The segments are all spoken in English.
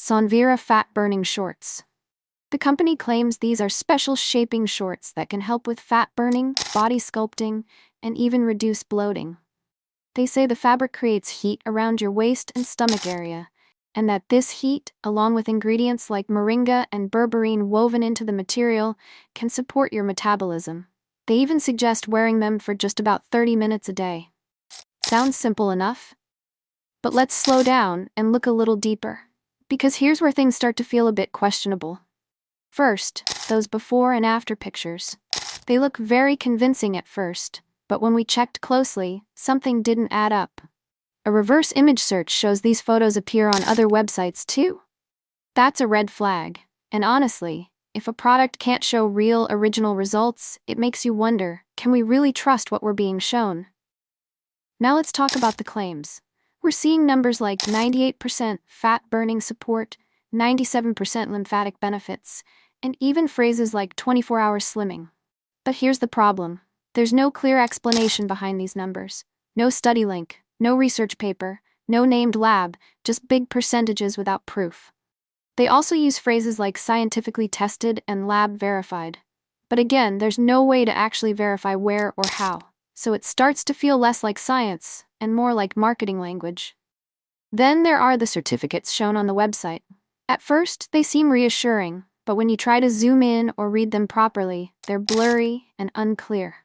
Sonvyra Fat Burning Shorts. The company claims these are special shaping shorts that can help with fat burning, body sculpting, and even reduce bloating. They say the fabric creates heat around your waist and stomach area, and that this heat, along with ingredients like moringa and berberine woven into the material, can support your metabolism. They even suggest wearing them for just about 30 minutes a day. Sounds simple enough? But let's slow down and look a little deeper, because here's where things start to feel a bit questionable. First, those before and after pictures. They look very convincing at first, but when we checked closely, something didn't add up. A reverse image search shows these photos appear on other websites too. That's a red flag, and honestly, if a product can't show real, original results, it makes you wonder, can we really trust what we're being shown? Now let's talk about the claims. We're seeing numbers like 98% fat burning support, 97% lymphatic benefits, and even phrases like 24-hour slimming. But here's the problem. There's no clear explanation behind these numbers. No study link, no research paper, no named lab, just big percentages without proof. They also use phrases like scientifically tested and lab verified. But again, there's no way to actually verify where or how, so it starts to feel less like science and more like marketing language. Then there are the certificates shown on the website. At first, they seem reassuring, but when you try to zoom in or read them properly, they're blurry and unclear.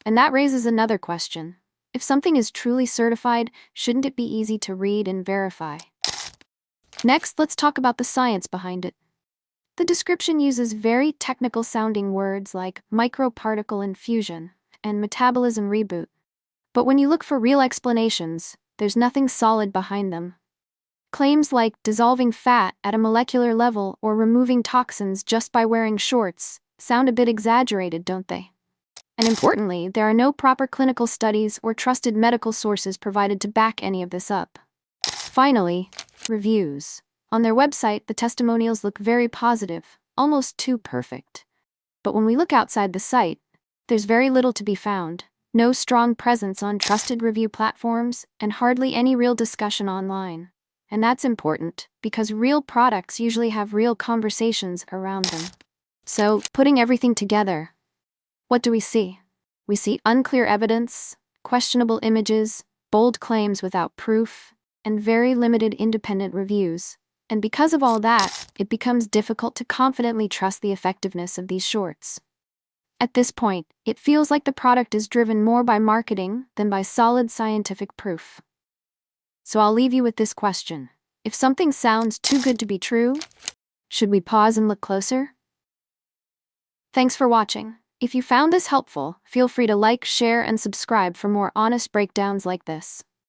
And that raises another question. If something is truly certified, shouldn't it be easy to read and verify? Next, let's talk about the science behind it. The description uses very technical-sounding words like microparticle infusion and metabolism reboot. But when you look for real explanations, there's nothing solid behind them. Claims like dissolving fat at a molecular level or removing toxins just by wearing shorts sound a bit exaggerated, don't they? And importantly, there are no proper clinical studies or trusted medical sources provided to back any of this up. Finally, reviews. On their website, the testimonials look very positive, almost too perfect. But when we look outside the site, there's very little to be found. No strong presence on trusted review platforms, and hardly any real discussion online. And that's important, because real products usually have real conversations around them. So, putting everything together, what do we see? We see unclear evidence, questionable images, bold claims without proof, and very limited independent reviews. And because of all that, it becomes difficult to confidently trust the effectiveness of these shorts. At this point, it feels like the product is driven more by marketing than by solid scientific proof. So I'll leave you with this question. If something sounds too good to be true, should we pause and look closer? Thanks for watching. If you found this helpful, feel free to like, share, and subscribe for more honest breakdowns like this.